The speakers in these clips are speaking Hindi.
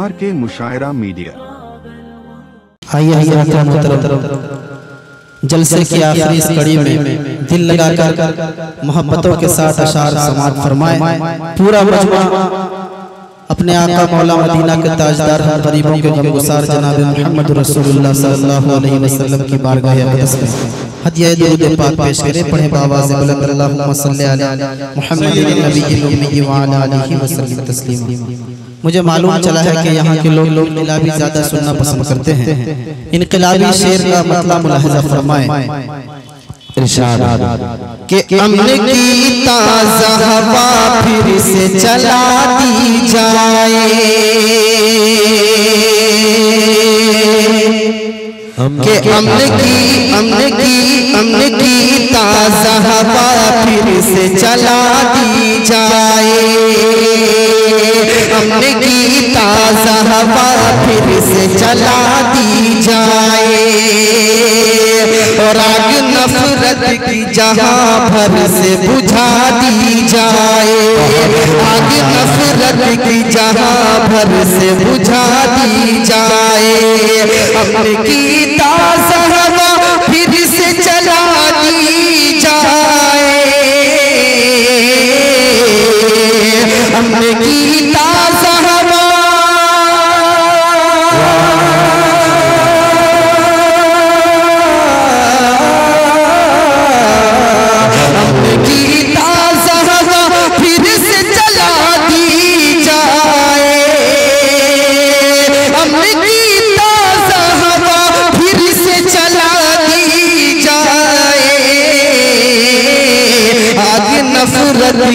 RK मुशायरा media. आइए जलसे की आखिरी इस कड़ी में दिल लगाकर मोहब्बतों के साथ अशार समाअत फरमाए। पूरा मजमा अपने आका मौला मदीना के ताजदार हम गरीबों के गमगुसार जनाब मोहम्मद रसूलुल्लाह सल्लल्लाहु अलैहि वसल्लम की बारगाह अक़दस में हदिया दुरूद पाक पेश करें। पढ़े बावाज़ बुलंद अल्लाहुम्मा सल्ली अला मुहम्मदिन नबिय्यिल उम्मी व अला आलिहि वसल्लम तस्लीमा। मुझे मालूम चला है कि यहाँ के लोग इनकलाबी ज्यादा सुनना पसंद करते हैं। इनकलाबी शेर का मतलब मुलाहिजा फरमाएं। इरशाद कि अमन की ताज़ा हवा फिर से चला दी जाए, कि अमन की ताज़ा हवा फिर से चला दी जाए, अमन की ताज़ा हवा फिर से चला दी जाए, और आग नफरत की जहां भर से बुझा दी जाए, आग नफरत की जहां भर से बुझा दी जाए, अमन की ताज़ा हवा फिर से चला दी जाए, अमन की ताज़ा हवा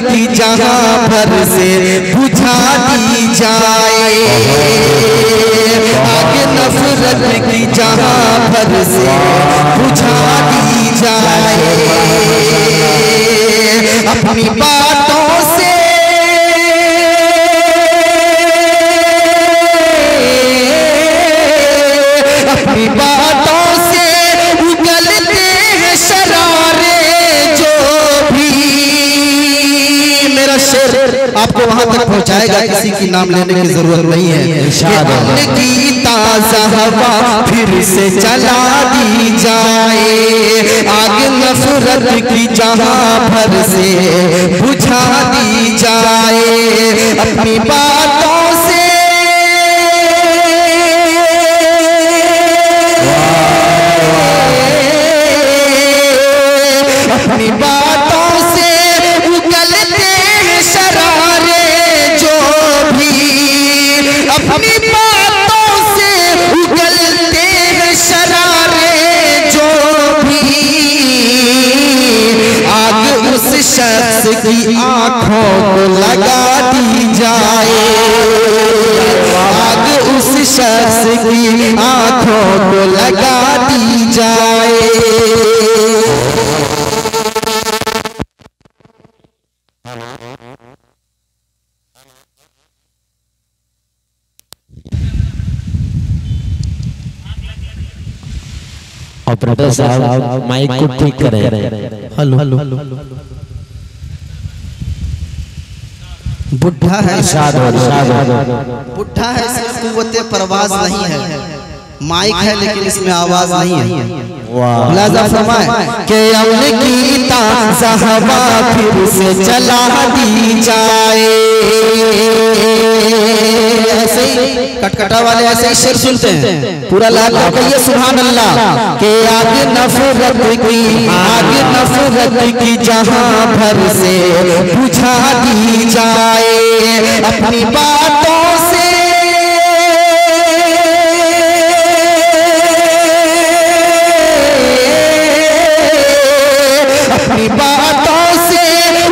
की जहां भर से बुझा दी जाए, आग नफरत की जहां भर से बुझा दी जाए, अपनी बातों से अपनी बातों से उगलते हैं शरारे जो भी। मेरा शेर आपको वहां तक पहुंचाएगा, किसी की नाम लेने की जरूरत नहीं है। अमन की ताज़ा हवा फिर से चला दी जाए, आग नफरत की जहां भर से बुझा दी जाए, अपनी बातों से अपनी बातों से उगलते हैं शरारे जो भी, अपनी बातों से उगलते हैं शरारे जो भी, आग उस शख्स की आंखों को लगा दी जाए, आग उस शख्स की आंखों को लगा दी जाए। ऑपरेटर साहब माइक को ठीक करें। हेलो बुढ़ा है, बुढ़ा है, इसमें कुव्वते परवाज नहीं है, माइक है लेकिन इसमें आवाज नहीं है। मुलाज़ा फरमाए कि अमन की ताज़ा हवा फिर से चला दी जाए। ऐसे ही कटकटा वाले ऐसे ही शेर सुनते हैं, पूरा लाल कहिए सुभान अल्लाह। कि आग नफरत की जहां भर से बुझा दी जाए, अपनी बातों से अपनी बातों से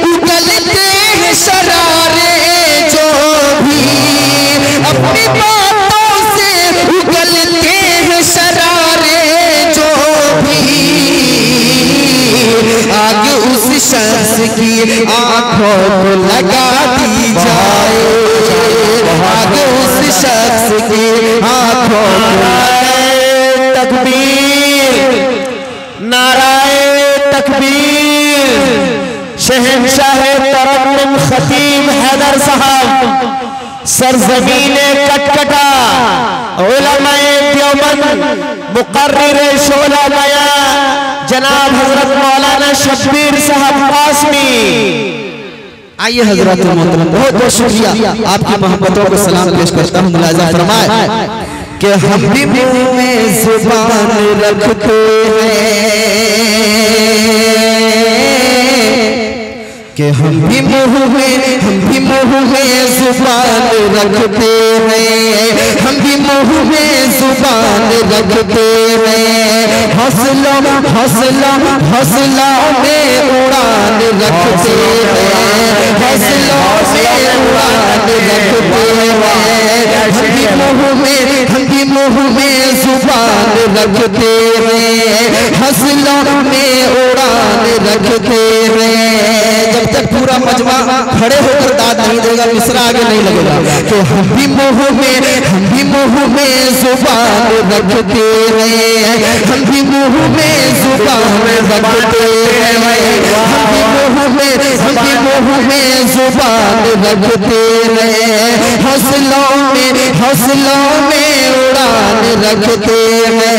उगलते हैं शरारे जो भी, अपनी बातों से उगलते हैं शरारे जो भी, आग उस शख्स की आंखों को लगा दी जाए, आग उस शख्स की आंखों को। तकबीर, नाराए तकबीर, शहर तरन्नुम खतीब हैदर साहब, सरजमीने कटकटा, उलमाए देवबंद, मुकर्रिर शोला बया जनाब हजरत मौलाना शब्बीर साहब कासमी। आइए हजरत मोहतरम, बहुत बहुत शुक्रिया, आपकी मोहब्बतों को सलाम पेश करता हूँ। मुलाजा फरमाए कि हम भी मुंह में जुबान रखते हैं, कि हम भी मुंह में जुबान रखते हैं, हम भी मुंह में जुबान रखते हैं, हौसलों में उड़ान रखते हैं, हौसलों में उड़ान रखते हैं, हम भी मुंह में जुबान रखते हैं, हौसलों में उड़ान रखते हैं। जब तक पूरा मजमा खड़े होकर दाद नहीं देगा मिसरा आगे नहीं लगेगा। तो हम भी मुंह में जुबान रखते हैं, हम भी मुंह में जुबान रखते हैं, हम भी मुंह में जुबान रखते हैं, हौसलों में उड़ान रखते हैं।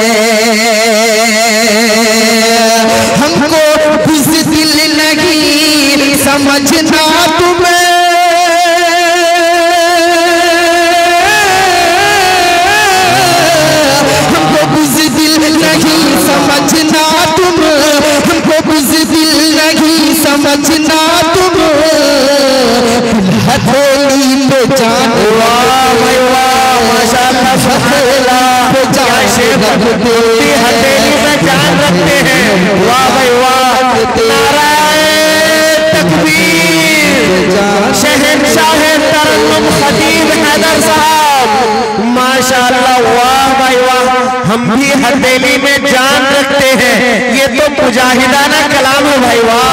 हमको बुज़दिल नहीं समझना तुम्हें, हमको बुज़दिल नहीं समझना तुम, हमको बुज़दिल नहीं समझना तुम, हथेली पे जान हथेली में जान रखते हैं। वाह भाई वाह, नाराए तकबीर, शहंशाह तरन्नुम खतीब हैदर साहब, माशाअल्लाह, वाह भाई वाह। हम भी हथेली में जान रखते हैं, ये तो मुजाहिदाना कलाम है भाई, वाह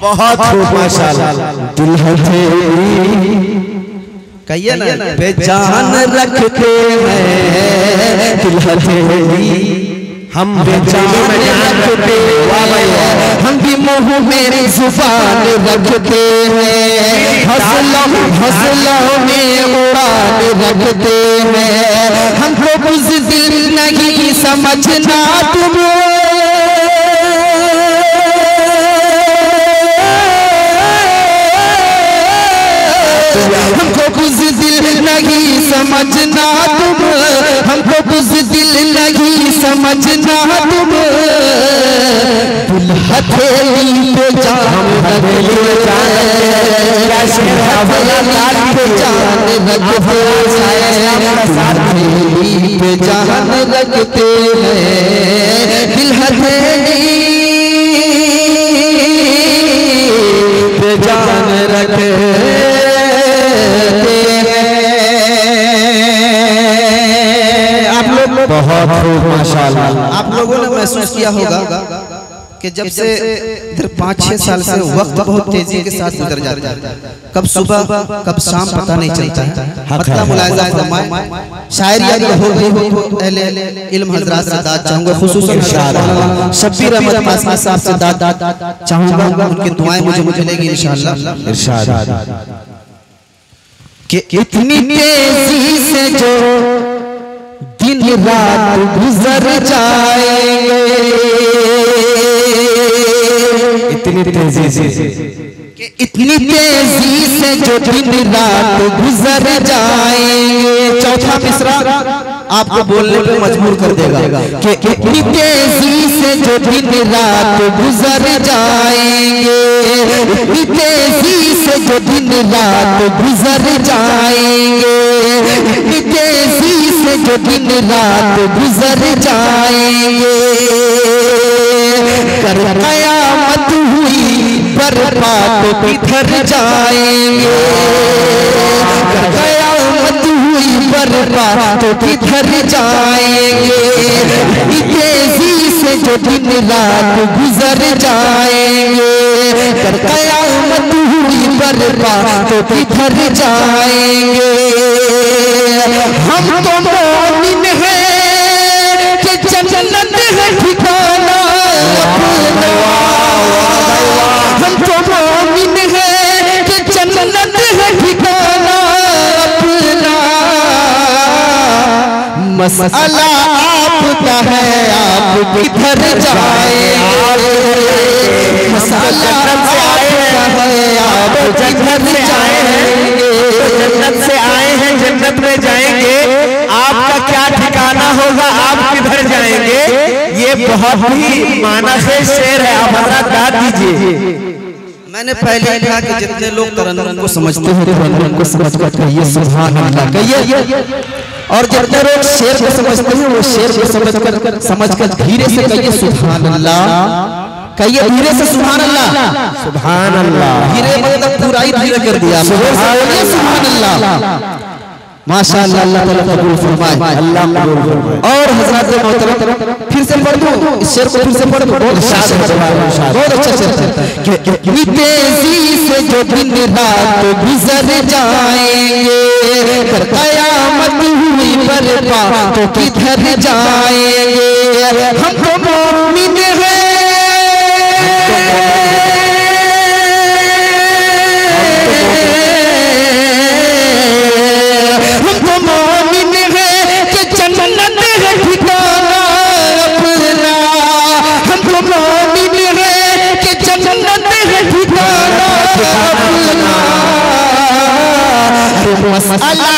बहुत खूब माशाअल्लाह। दिल हथेली कहिए ना, बेजान रखते हैं, दिल हथेली हम बेजान रखते हैं, हम भी मुंह में जुबान रखते हैं, हौसलों में उड़ान रखते हैं, हमको बुज़दिल नहीं समझना तुम, हमको बुज़दिल नहीं समझना तुम, हमको बुज़दिल नहीं समझना तुम, हथेली पे जान रखते हैं, दिल हथेली पे जान रखते बहुत खूब माशाअल्लाह। आप लोगों ने महसूस किया होगा कि जब से इधर 5-6 साल से वक्त बहुत तेजी के साथ गुजर जाता है, कब सुबह कब शाम पता नहीं चलता है। मतलब मुलाहिज़ा फरमाएं, शायरी अगर हो अहले इल्म हज़रात से दाद चाहूँगा, खुसूसन शब्बीर अहमद कासमी साहब से दाद चाहूँगा, उनकी दुआएं मुझे मिलेगी इंशाअल्लाह। इरशाद कि इतनी तेजी से जो दिन रात गुजर जाएंगे, इतनी तेजी से जो दिन रात गुजर जाएंगे। चौथा मिसरा आपको बोलने पे मजबूर कर देगा कि इतनी तेजी से जो दिन रात गुजर जाएंगे, इतनी तेजी से जो दिन रात गुजर जाएंगे, इतनी तेजी से जो दिन रात गुजर जाएंगे, कर कयामत हुई बर्पा तो किधर जाएंगे, कर कयामत हुई बर्पा तो किधर जाएंगे, तेजी से जो दिन रात गुजर जाएंगे, कर कयामत हुई बर्पा तो किधर जाएंगे। हम तो मोमिन हैं कि जन्नत है ठिकाना, हम तो मसला आपका है आप किधर जाएंगे, मसला आपका है आप किधर जाएंगे। जन्नत से आए हैं जन्नत में जाएंगे, आपका क्या ठिकाना होगा, आप किधर जाएंगे। ये बहुत ही मानस शेर है, आप हजरत गा दीजिए। मैंने पहले ही कहा कि जितने लोग तरन्नुम को समझते हैं तरन्नुम को समझकर कहिए सुभान अल्लाह कहिए, और जितने लोग शेर को समझते हैं वो शेर को समझकर धीरे से कहिए सुभान अल्लाह कहिए, धीरे से सुभान अल्लाह। सुभान अल्लाह धीरे मतलब पूरा ही धीरे कर दिया, सुभान अल्लाह। माशाअल्लाह, अल्लाह ताला कबूल फरमाए, अल्लाह कबूल फरमाए। और हज़रत मोहतरम फिर से पढ़ दूं इस शेर को, फिर से पढ़ दूं, बहुत अच्छा शेर है कि तेजी से जो दिन रात गुजर जाएंगे, कर कयामत हुई बर्पा तो किधर जाएंगे। हम तो मोमिन हैं, मसला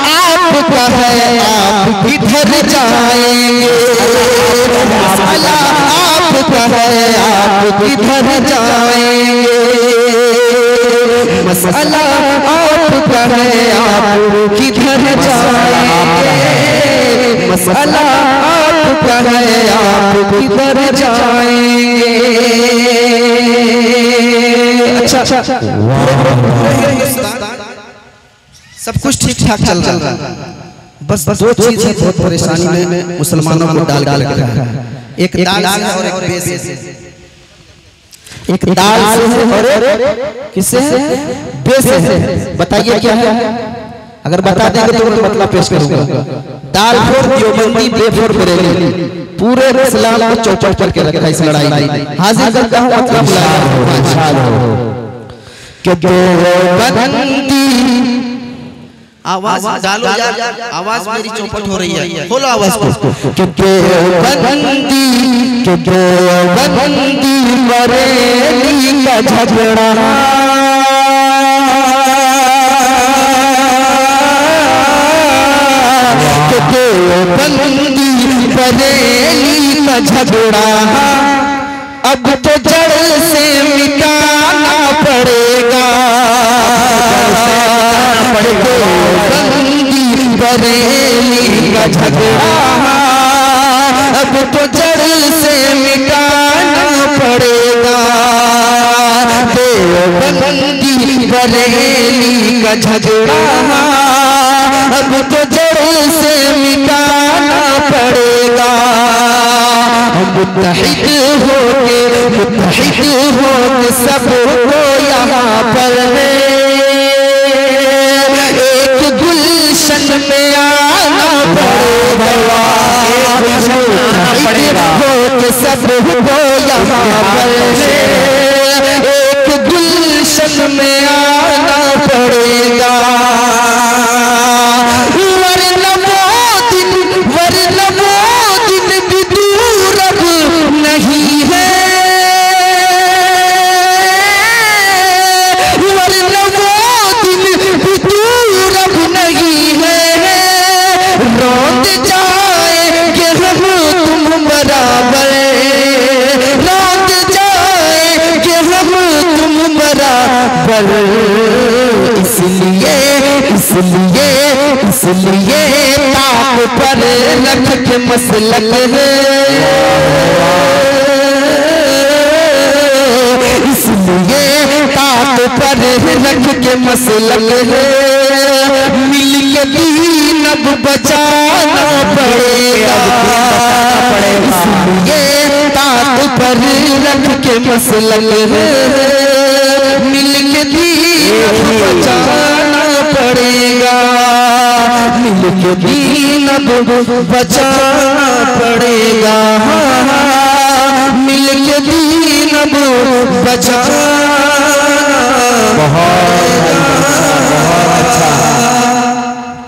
आपका है आप किधर जाएंगे, मसला आपका है आप किधर जाएंगे, मसला आपका है आप किधर जाएंगे, मसला आपका है आप किधर जाएंगे। अच्छा सब कुछ ठीक ठाक चल रहा है, बस दो चीज है बहुत परेशानी में मुसलमानों को डाल रखा है, एक दाल से और एक बेस से। एक दाल से और एक किससे है, बेस से। बताइए क्या है, अगर बता देंगे तो मतलब पेश करूंगा। दाल फोड़ देवबंदी बेफोड़ करेंगे, पूरे इस्लाम को चौपट करके रखा इस लड़ाई में। हाजिर करता हूं मतलब कि देवबंदी आवाज डालो यार, आवाज मेरी चौपट हो रही है, खोलो आवाज को। कि देवबंदी बरेली का झगड़ा, कि देवबंदी बरेली का झगड़ा अब तो जड़ से मिटाना पड़ेगा, बरेली का झगड़ा अब तो जड़ से मिटाना पड़ेगा, देवबंदी बरेली का झगड़ा अब तो जड़ से मिटाना पड़ेगा। मुत्तहिद होके सबको यहाँ पर एक गुलशन में आना पड़ेगा, होके सबको यहाँ पर एक गुलशन में आना पड़ेगा। इसलिए ताक पर रख के मसलक है, इसलिए ताक पर रख के मसलक है, मिल के दीन अब बचाना पड़ेगा, इसलिए ताक पर रख के मसलक है, मिल के दीन अब बचाना पड़ेगा, मिल के दीन अब बचाना पड़ेगा, मिल के दीन अब बचाना।